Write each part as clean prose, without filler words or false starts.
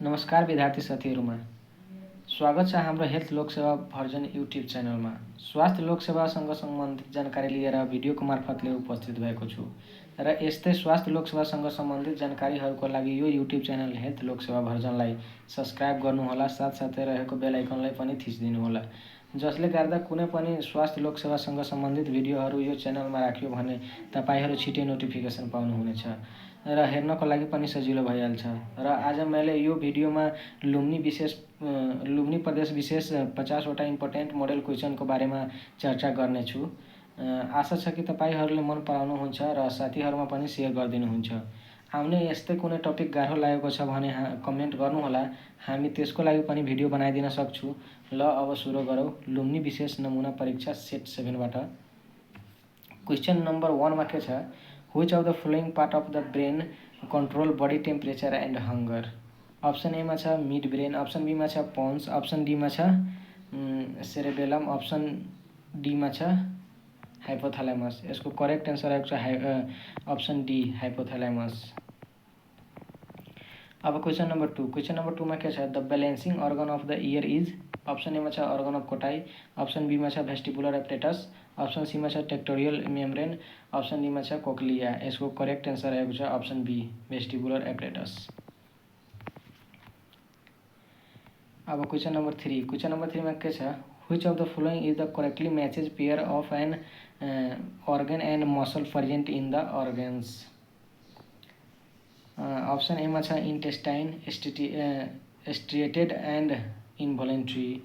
नमस्कार विद्यार्थी साथीहरूमा स्वागत छ हाम्रो हेल्थ लोकसेवा भर्जन युट्युब च्यानलमा। स्वास्थ्य लोकसेवासँग सम्बन्धित जानकारी लिएर भिडियोको मार्फतले उपस्थित भएको छु र यस्तै स्वास्थ्य लोकसेवासँग सम्बन्धित जानकारीहरूको लागि यो युट्युब च्यानल हेल्थ लोकसेवा भर्जनलाई सब्स्क्राइब गर्नुहोला, साथसाथै रहेको बेल आइकनलाई पनि थिचिदिनुहोला, जसले गर्दा कुनै पनि स्वास्थ्य लोकसेवासँग सम्बन्धित भिडियोहरू यो च्यानलमा राखियो भने तपाईहरू छिटै नोटिफिकेसन पाउनुहुनेछ र हेर्नको लागि पनि सजिलो भइहाल्छ। र आज मैले यो भिडियोमा लुम्बिनी प्रदेश विशेष 50वटा इम्पोर्टेन्ट मोडल क्वेसनको बारेमा चर्चा गर्नेछु। आशा छ कि तपाईहरूले मन पराउनुहुन्छ र साथीहरूमा पनि सेयर गरिदिनुहुन्छ। आउने यस्तै कुनै टपिक गाह्रो लागेको छ भने कमेन्ट गर्नुहोला, हामी त्यसको लागि पनि भिडियो बनाइदिन सक्छु। ल अब सुरु गरौँ लुम्बिनी विशेष नमुना परीक्षा सेट 7बाट। क्वेसन नम्बर 1 मा के छ, which of the following part of the brain control body temperature and hunger. Option A मा छ मिड ब्रेन, अप्सन बी मा छ पोन्स, अप्सन डी मा छ सेरेबेलम, अप्सन डी मा छ हाइपोथालेमस। यसको करेक्ट एन्सर आएको छ अप्सन डी हाइपोथालेमस। अब क्वेसन नम्बर 2। क्वेसन नम्बर 2 मा के छ, the balancing organ of the ear is. Option A मा छ organ of Corti, option B मा छ भेस्टिबुलर एपरेटस, अप्सन सी मा छ टेक्टोरियल मेम्ब्रेन, अप्सन डी मा छ कोक्लिया। यसको करेक्ट एन्सर आएको छ अप्सन बी भेस्टिबुलर एपरेटस। अब क्वेसन नम्बर 3। क्वेसन नम्बर 3 मा के छ, which of the following is the correctly matches pair of an organ and muscle present in the organs। Option A मा छ intestine striated and involuntary,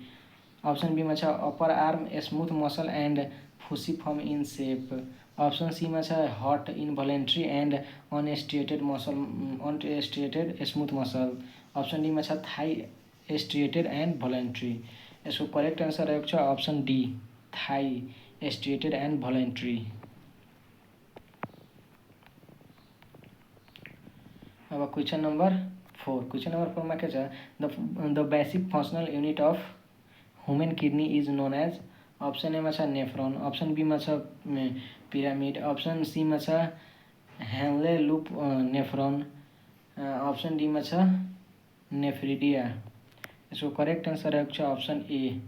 option B मा छ upper arm smooth muscle and fusiform in shape, option C मा छ heart involuntary and unstriated smooth muscle, option D मा छ Thai striated and voluntary. यसको correct answer आएको छ option D thigh striated and voluntary. अब क्वेसन नम्बर 4। क्वेसन नम्बर 4 मा के छ, the basic functional unit of human kidney is known as. Option A मा छ नेफ्रोन, अप्सन बी मा छ पिरामिड, अप्सन सी मा छ Henle loop nephron, option D मा छ नेफ्रिडिया। यसको करेक्ट एन्सर आएको छ अप्सन ए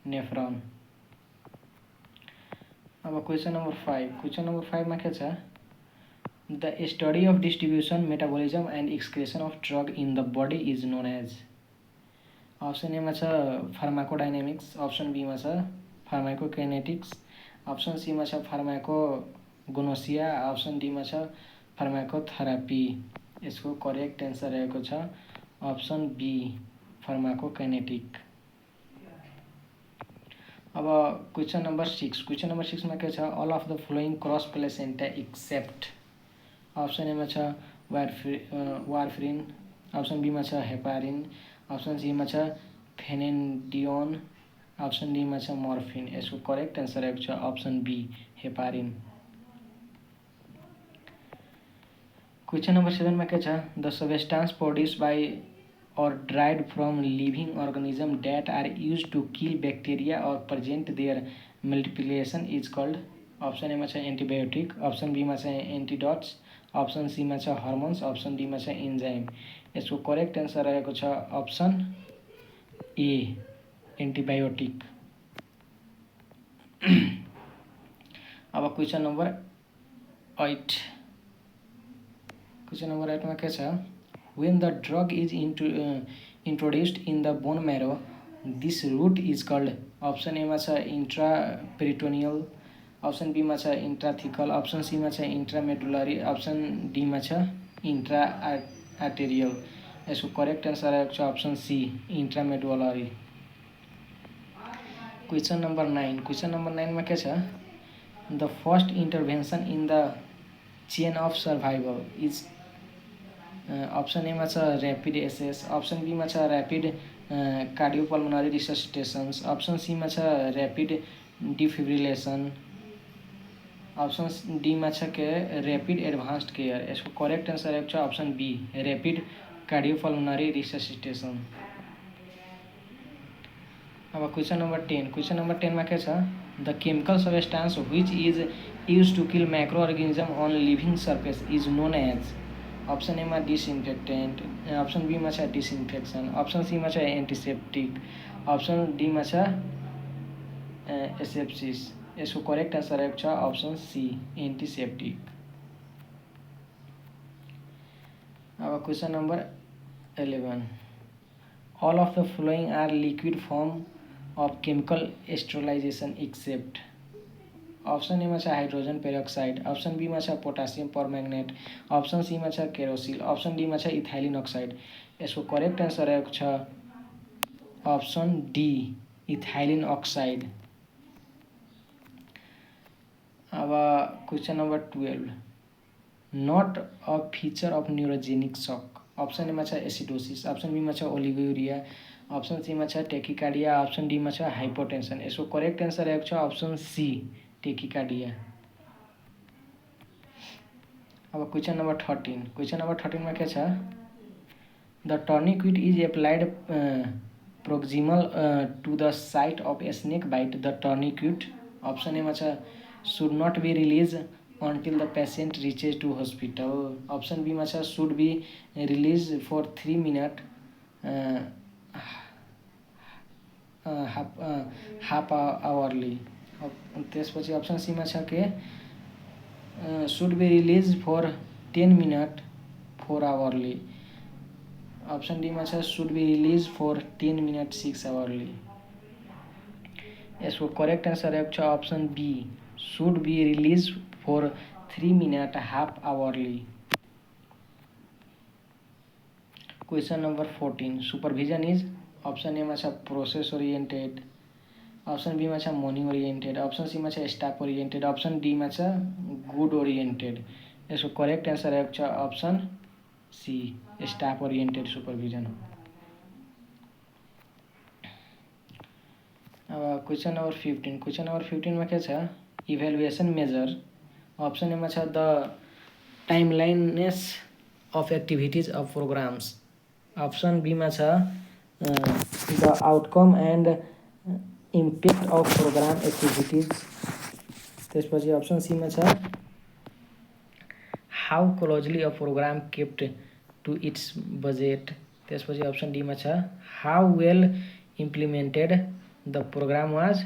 नेफ्रोन। अब क्वेसन नम्बर 5। क्वेसन नम्बर 5 मा के छ, the study of distribution metabolism and excretion of drug in the body is known as. Option A मा छ फार्माकोडाइनामिक्स, अप्सन बी मा छ फार्माकोकाइनेटिक्स, अप्सन सी मा छ फार्माकोगोनोसिया, अप्सन डी मा छ फार्माकोथेरापी। यसको करेक्ट एन्सर रहेको छ अप्सन बी फार्माकोकाइनेटिक। अब क्वेसन नम्बर 6। क्वेसन नम्बर 6 मा के छ, all of the following cross placenta except. Option A मा छ वारफ्रिन, अप्सन बी मा छ हेपारिन, अप्सन सी मा छ फेनेन्डियोन, अप्सन डी मा छ मर्फिन। यसको करेक्ट एन्सर आएको छ option B heparin. Question number 7 मा के छ, the substance produce by or derived from living organism that are used to kill bacteria or prevent their multiplication is called। Option A मा छ antibiotic, option B मा छ एन्टिडोट्स, option C मा छ hormones, option D मा छ enzyme. यसको correct answer रहेको छ अप्सन ए एन्टिबायोटिक। अब क्वेसन नम्बर 8। क्वेसन नम्बर 8 मा के छ, when the drug is introduced in the bone marrow this route is called। Option A मा छ इंट्रापेरिटोनियल, अप्सन बी मा छ इंट्राथिकल, अप्सन सी मा छ इंट्रामेडुलरी, अप्सन डी मा छ इंट्रा आर्टेरियल। यसको करेक्ट एन्सर आएको छ option C intramedullary. Question number 9। Question number 9 मा के छ, the first intervention in the chain of survival is. Option A मा छ ऱ्यापिड एसएस, अप्सन बी मा छ rapid cardiopulmonary resuscitations, option C मा छ ऱ्यापिड डिफिब्रिलेसन, अप्सन डी मा छ के ऱ्यापिड एडभान्स्ड केयर। यसको करेक्ट एन्सर आएको छ option B rapid cardiopulmonary resuscitation. अब क्वेसन नम्बर 10। क्वेसन नम्बर 10 मा के छ, the chemical substance which is used to kill microorganism on living surface is known as. Option A में disinfectant, option B में है disinfection, option C में है antiseptic, option D में है एसेप्सिस। इसको करेक्ट आंसर है ऑप्शन सी एंटीसेप्टिक। अब question number 11, all of the following are liquid form of chemical sterilisation except. Option A में है हाइड्रोजन पेरोक्साइड, ऑप्शन बी में है पोटासियम परमैंगनेट, ऑप्शन सी में है केरोसिल, ऑप्शन डी में है इथाइलिन ऑक्साइड। इसको करेक्ट आंसर है ऑप्शन डी इथाइलिन ऑक्साइड। अब question number 12, not a feature of neurogenic shock. Option A में है एसिडोसिस, ऑप्शन बी में है ओलिगोयूरिया, ऑप्शन सी में है टेकिकार्डिया, ऑप्शन डी में है हाइपोटेंशन। इसको करेक्ट आंसर है ऑप्शन सी टेकिकार्डिया। अब क्वेश्चन नंबर 13, क्वेश्चन नंबर 13 में क्या है, the tourniquet is applied proximal to the site of a snake bite. The tourniquet, option A में should not be released until the patient reaches to hospital, option B में should be released for 3 minutes half hourly। त्यसपछि option C में के should be released for 10 minutes 4 hourly, option D में should be release for 10 minute 6 hourly। इसको correct answer है option B should be release for 3 minute half hourly. Question number 14, supervision is, option A में process oriented, option B में morning oriented, option C में staff oriented, option D में good oriented. इसको correct answer है option C staff oriented supervision. अब question number 15, question number 15 में क्या है, इवेल्युएशन मेजर। ऑप्शन ए में the timeliness of activities of programs, option B में the outcome and impact of program activities. त्यसपछि option C में how closely a program kept to its budget. त्यसपछि option D में how well implemented the program was.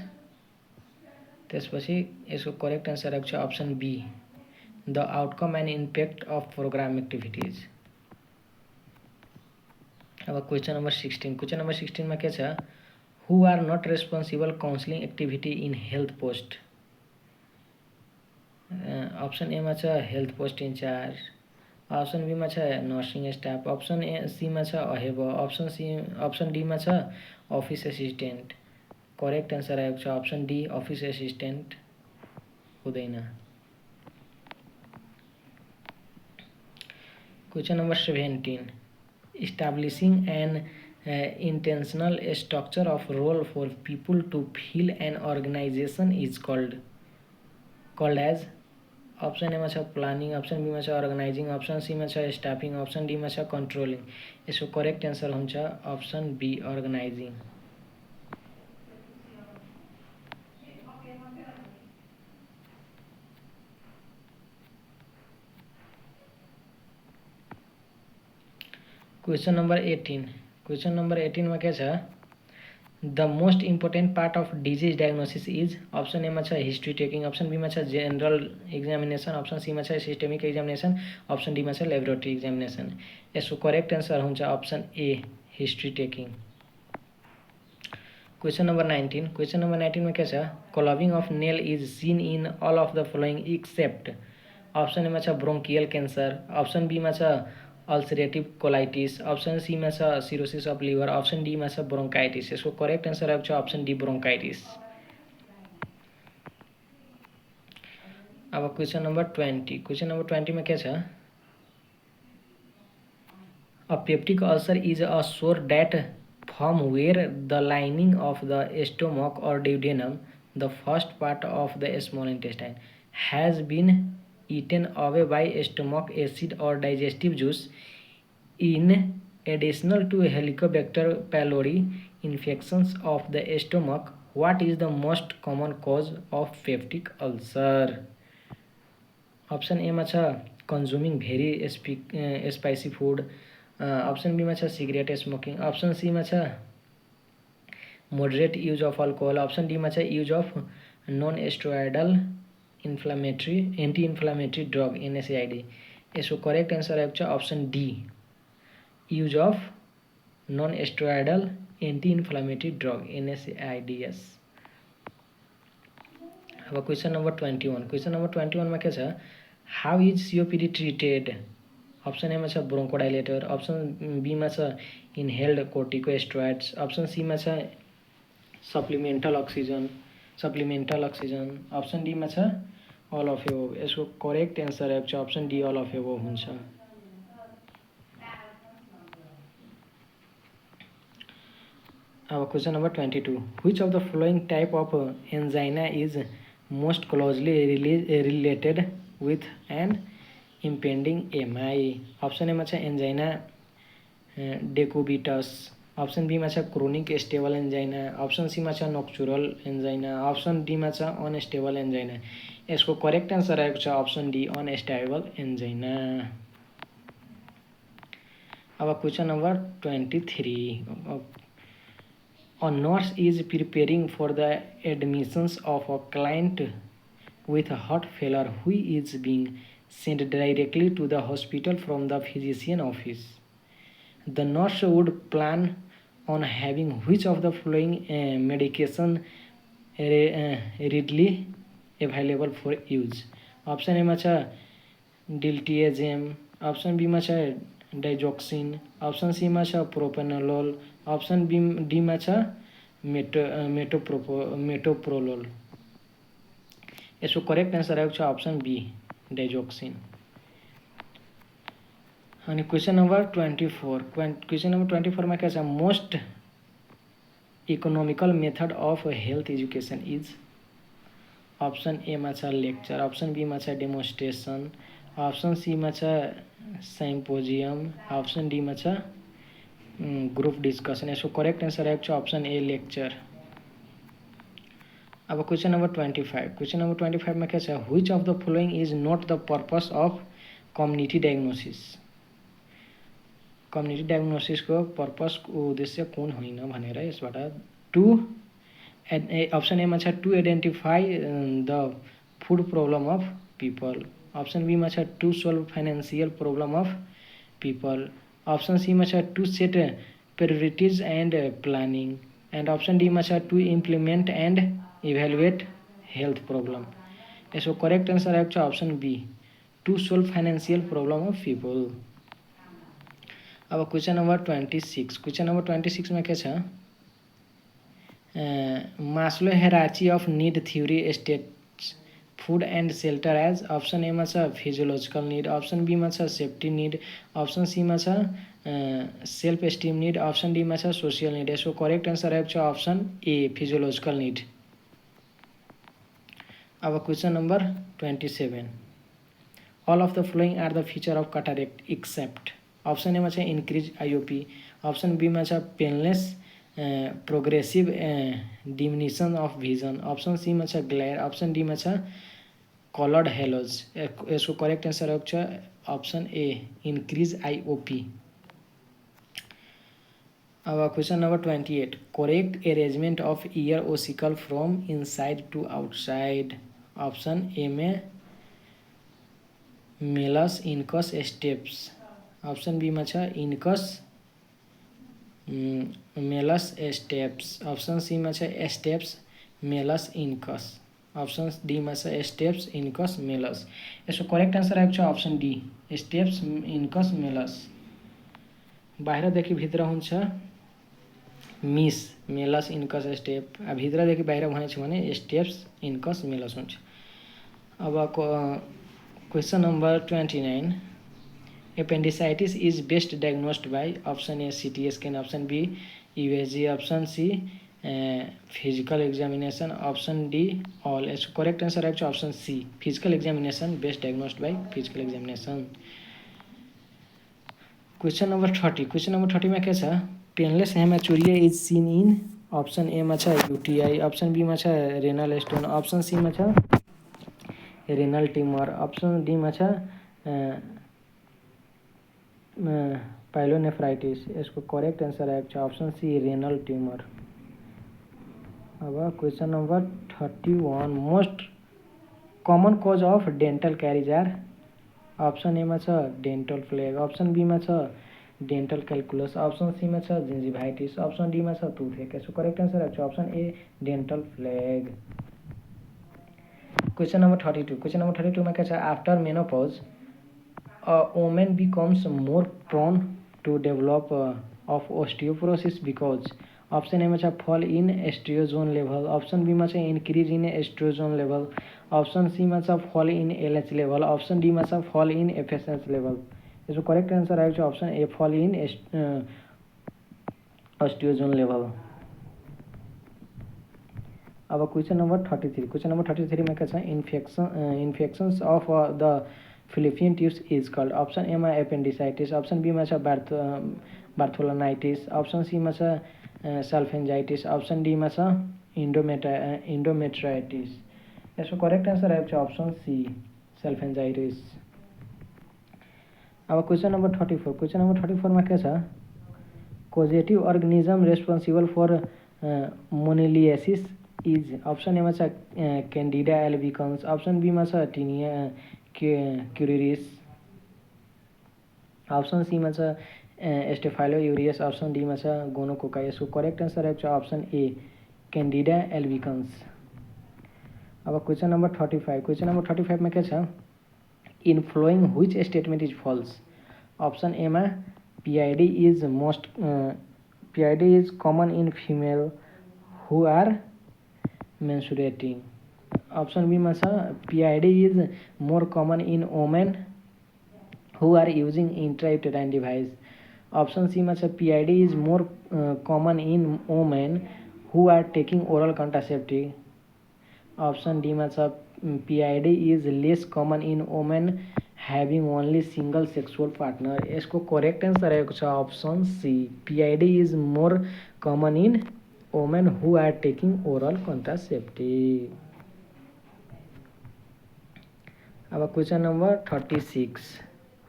त्यसपछि यसको correct answer है option B the outcome and impact of program activities. अब question number 16, question number 16 में क्या है, हु are not responsible counselling activity in health post. Option A में health post incharge, option B में nursing staff, option C में अहेबो, option D में office assistant. Correct answer है ऑप्शन डी ऑफिस असिस्टेंट हुँदैन। Question number 17, establishing an intentional structure of role for people to fill an organization is called as. Option A में planning, option B में organizing, option C में staffing, option D में controlling. इसको correct answer हुन्छ option B organising. Question number 18, question number 18 में क्या है, the most important part of disease diagnosis is. Option A में हिस्ट्री टेकिंग, ऑप्शन बी में जनरल एग्जामिनेशन, ऑप्शन सी में systemic examination, option D में laboratory examination. इसको correct answer हुन्छ option A history taking. Question number 19, question number 19 में क्या है, clubbing of nail is seen in all of the following except. Option A में bronchial cancer, option B में ulcerative colitis, option C में cirrhosis of liver, option D में bronchitis. इसको correct answer है option D bronchitis. अब question number 20, question number 20 में क्या है, a peptic ulcer is a sore that form where the lining of the stomach or duodenum, the first part of the small intestine, has been eaten away by stomach acid or digestive juice. In addition to Helicobacter pylori infections of the stomach, what is the most common cause of peptic ulcer? Option A में consuming very spicy food. Option बीमा छ cigarette smoking. Option सीमा छ moderate use of alcohol. Option डीमा छ use of non steroidal anti inflammatory drug NSAID। यसको correct answer आएको छ option D, use of non steroidal anti inflammatory drug NSAIDs। अब क्वेसन नम्बर 21। क्वेसन नम्बर 21 मा के छ, how is COPD treated? Option एमा छ ब्रोन्कोडाइलेटर। अप्सन बीमा छ इनहेल्ड कोर्टिकोस्टेरोइड्स। अप्सन सीमा छ सप्लिमेन्टल अक्सिजन। अप्सन डीमा छ अल अफ एबोभ। यसको करेक्ट एन्सर आएको छ option D, all of above हुन्छ। अब question number 22। Which of the following type of angina is most closely related with an impending MI? Option एमा छ एन्जाइना डेकुबिटस। अप्सन बीमा छ chronic stable angina. Option सीमा छ नोक्चुरल एन्जाइना। अप्सन डीमा छ अनस्टेबल एन्जाइना। यसको करेक्ट एन्सर आएको छ अप्सन डी, अनस्टेबल एन्जाइना। अब question number 23। A nurse is preparing for the admissions of a client with heart failure who is being sent directly to the hospital from the physician office. The nurse would plan on having which of the following medication readily available for use? Option A मा छ डिल्टिएजेम। Option B मा छ डाइजोक्सिन। Option C मा छ propranolol. Option D मा छ metoprolol. यसको correct answer आएको छ अप्सन बी, डाइजोक्सिन। अनि क्वेसन नम्बर 24। क्वेसन नम्बर 24 मा के छ, most economical method of health education is? Option A मा छ लेक्चर। ऑप्शन बी मा छ डेमोन्स्ट्रेसन। ऑप्शन सी मा छ साइम्पोजियम। ऑप्शन डी मा छ ग्रुप डिस्कसन। यसको करेक्ट एन्सर आएको छ अप्सन ए, लेक्चर। अब क्वेसन नम्बर 25। क्वेसन नम्बर 25 मा के छ, which of the following is not the purpose of community diagnosis? Community डायग्नोसिसको पर्पसको उद्देश्य कुन होइन भनेर यसबाट अप्सन ए मा छ to identify the food problem of people. Option B मा छ to solve financial problem of people. Option C मा छ to set priorities and planning. And option D मा छ to implement and evaluate health problem. यसको correct answer आएको छ option B, to solve financial problem of people. अब question number 26। Question number 26 मा के छ, Maslow hierarchy of need theory states food and shelter as? Option A मा छ physiological need. Option B मा छ सेफ्टी नीड। ऑप्शन सी मा छ self esteem need. Option D मा छ सोसियल नीड। यसको करेक्ट एन्सर आएको छ अप्सन ए, फिजियोलोजिकल नीड। अब question number 27। All of the following are the feature of cataract except? Option A मा छ इन्क्रिज IOP। ऑप्शन बी मा छ painless progressive diminution of vision. Option C मा छ glare. Option D मा छ coloured haloes. यसको करेक्ट एन्सर आएको छ अप्सन ए, इन्क्रिज IOP। अब question number 28। Correct arrangement of ear ossicle from inside to outside? Option A में malleus incus stapes. Option B मा छ incus malleus stapes. Option C मा छ stapes malleus incus. Option D मा छ stapes incus malleus. यसको correct answer आएको छ option D, stapes incus malleus. बाहिरदेखि भित्र हुन्छ मिस मेलस इनकस स्टेप, भित्रदेखि बाहिर भनेको छ भने स्टेप्स इनकस मेलस हुन्छ। अब question number 29। Appendicitis is best diagnosed by? Option A CT scan. Option B USG। Option C physical examination. Option D all. यसको करेक्ट एन्सर आएको छ option C, physical examination, best diagnosed by physical examination. Question number 30। Question number 30 में के छ, painless haematuria is seen in? Option A मा छ UTI। Option B मा छ रेनल स्टोन। ऑप्शन सी मा छ रेनल ट्यूमर। ऑप्शन डी मा छ पाइलोनेफ्राइटिस। यसको करेक्ट आंसर आएको छ अप्सन सी रेनल ट्युमर। अब question number 31 most common cause of dental caries are. Option A मा छ डेन्टल फ्लेग, अप्सन बी मा छ डेन्टल क्याल्कुलस, अप्सन सी मा छ जिन्जिभाइटिस, अप्सन डी मा छ टुथएक। यसको करेक्ट आंसर आएको छ अप्सन ए dental flag. Question number 32। Question number 32 में क्या है after menopause a woman becomes more prone to develop of osteoporosis because option A में fall in estrogen level, option B में increase in estrogen level, option C में fall in LH level, option D में fall in FSH level। इसको correct answer आएगा जो option A fall in estrogen level। अब question number 33। Question number 33 में क्या है infections of the fallopian tubes is called. Option A में appendicitis, option B में बार्थोलोनाइटिस, ऑप्शन सी में सल्फेंजाइटिस, ऑप्शन डी में इंडोमेट्राइटिस। इसको करेक्ट आंसर आएगा ऑप्शन सी सल्फेंजाइटिस। अब क्वेश्चन नंबर 34। क्वेश्चन नंबर 34 में क्या है causative organism responsible for moniliasis is. Option A में कैंडिडा एल्बिकन्स, ऑप्शन बी में टीनिया क्यूरिरिस, ऑप्शन सी में स्टेफाइलोयूरियस, ऑप्शन डी में गोनोकोकाई। इसको करेक्ट आंसर है ऑप्शन ए कैंडिडा एल्बिकन्स। अब क्वेश्चन नंबर 35। क्वेश्चन नंबर 35 में क्या है in following which statement is false. Option A में PID is common in female who are menstruating, option B में PID is more common in women who are using intrauterine device, option C में PID is more common in women who are taking oral contraceptive, option D में PID is less common in women having only single sexual partner. इसको correct answer है option C PID is more common in women who are taking oral contraceptive। अब question number 36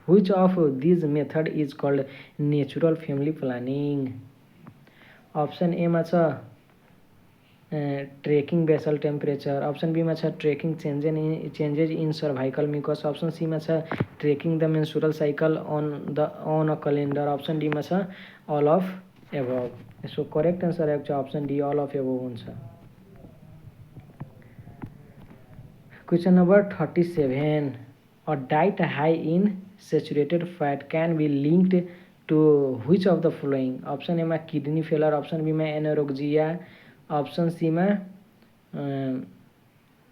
which of these method is called natural family planning। Option A में tracking basal temperature, option B में tracking changes in cervical mucus, option C में tracking the menstrual cycle on a calendar, option D में all of above. इसको correct answer है option D all of above हुन्छ। Question number 37 a diet high in saturated fat can be linked to which of the following. Option A में kidney failure, option B में anorexia, option C में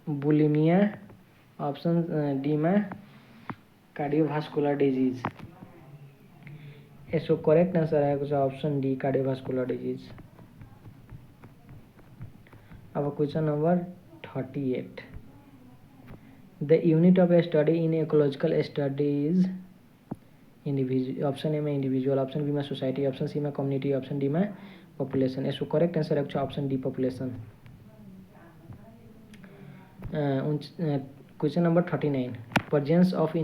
bulimia, option D में cardiovascular disease. इसको correct answer है option D cardiovascular disease. अब question number 38 the unit of study in ecological studies individual, option A में individual, option B में society, option C में community, option D में population. इसको correct answer है option D population. Question number 39 presence of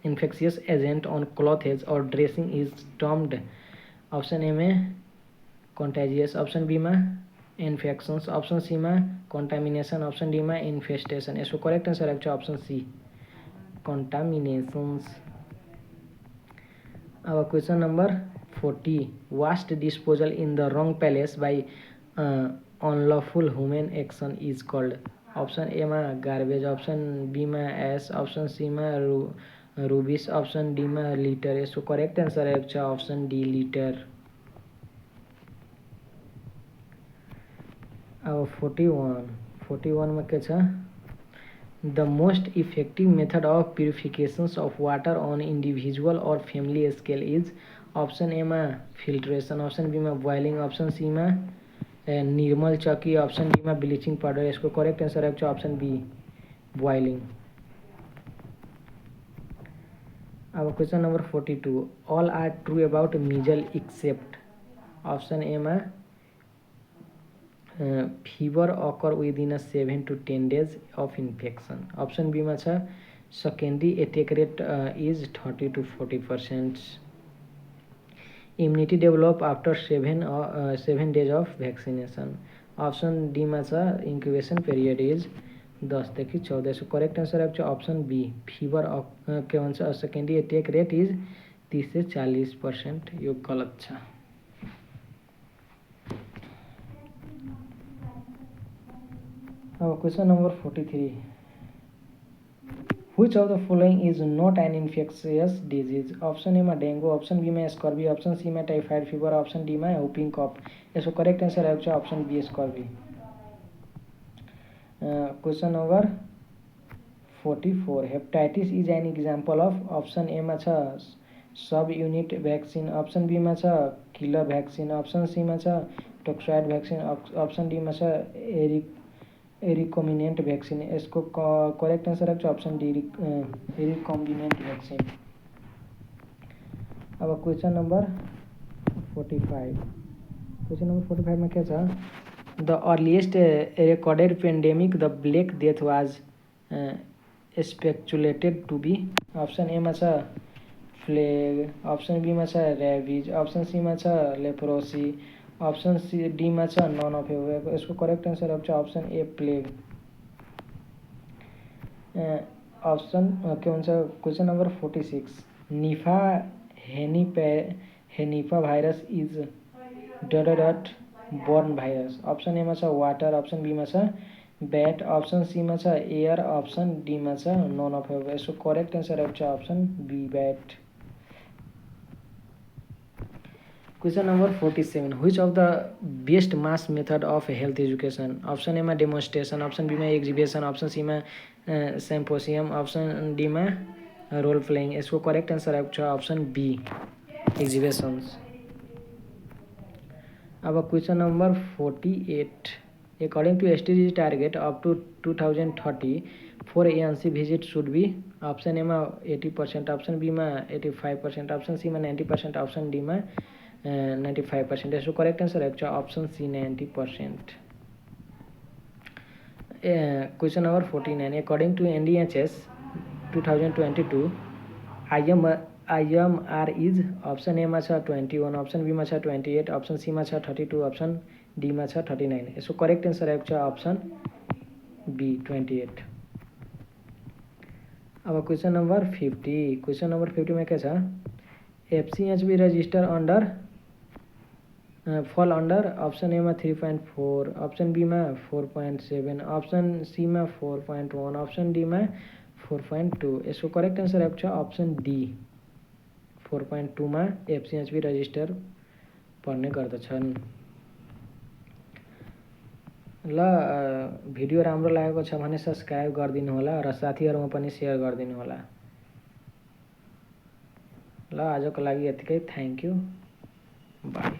infectious agent on clothes or dressing is termed। Option A में contagious, option B में infections, option C में contamination, option D में infestation। इसको correct answer है option C contaminations। अब question number 40 waste disposal in the wrong place by unlawful human action is called। Option A में garbage, option B में ash, option C में rubbish, option D में litter. इसको correct answer है option D litter. अब 41 में क्या the most effective method of purification of water on individual or family scale is. Option A में filtration, option B में boiling, option C में निर्मल चक्की, ऑप्शन डी में ब्लीचिंग पाउडर। इसको करेक्ट आंसर है ऑप्शन बी बॉइलिंग। अब question number 42 all are true about measle except. Option A में fever occur within 7 to 10 days of infection, option B में secondary attack rate is 30 to 40%. Immunity develop after 7 days of vaccination. Option D मा छ incubation period is 10 देखि 14. So correct answer आउँछ option B. Fever के भन्छ secondary attack rate is 30 से 40%. यो गलत छ. अब question number 43. Which of the following is not an infectious disease? Option A मा डेंगू, option B मा स्कर्बी, option C मा टाइफाइड फीवर, option D मा whooping cough. यसको करेक्ट आंसर आउँछ option B scurvy. Question number 44. Hepatitis is an example of. Option A मा छ सब unit vaccine, option B मा छ किलर भ्याक्सिन, option C मा छ टोक्सोइड भ्याक्सिन, option D मा छ रिकम्बिनेंट भ्याक्सिन. यसको करेक्ट आंसर आउँछ ऑप्शन डी रिकम्बिनेंट भ्याक्सिन. अब क्वेश्चन नंबर 45. क्वेश्चन नंबर 45 में क्या छ? The earliest recorded pandemic the black death was speculated to be. Option A में छ फ्लेग, ऑप्शन बी में छ रेबीज, ऑप्शन सी में छ लेप्रोसी, ऑप्शन सी डी में छ नन अफ एभरेको. यसको करेक्ट आंसर आउँछ ऑप्शन ए प्लेग. ऑप्शन के भन्छ question number 46. Nipah henipavirus is that borne virus. Option A में छ वाटर, ऑप्शन बी में छ बैट, ऑप्शन सी में छ एयर, ऑप्शन डी में छ नन अफ एभरेको. यसको करेक्ट आंसर आउँछ option B bat. Question number 47. Which of the best mass method of health education? Option A मा demonstration, option B मा exhibition, option C मा symposium, option D मा role playing. यसको correct answer आउँछ option B exhibitions. अब question number 48. According to SDG target up to 2030 for ANC visit should be. Option A मा 80%, option B मा 85%, option C मा 90%, option D मा 95%. यसको correct answer आउँछ option C 90%. Question number 49. According to NDHS 2022 IMR is. Option A मा छ 21, option B मा छ 28, ऑप्शन सी मा छ 32, ऑप्शन डी मा छ 39. यसको करेक्ट आंसर आउँछ ऑप्शन बी 28. अब क्वेश्चन नंबर 50. क्वेश्चन नंबर 50 में क्या छ? FCHB register under fall under. Option A मा 3.4, ऑप्शन बी मा 4.7, ऑप्शन सी मा 4.1, ऑप्शन डी मा 4.2. यसको करेक्ट आंसर आउँछ ऑप्शन डी 4.2 मा FCHB रजिस्टर पर्ने गर्दछन्. ल भिडियो राम्रो लागेको छ भने सब्स्क्राइब गरिदिनु होला र साथीहरुमा पनि शेयर गरिदिनु होला. ल आजको लागि यतिकै. Thank you. बाय.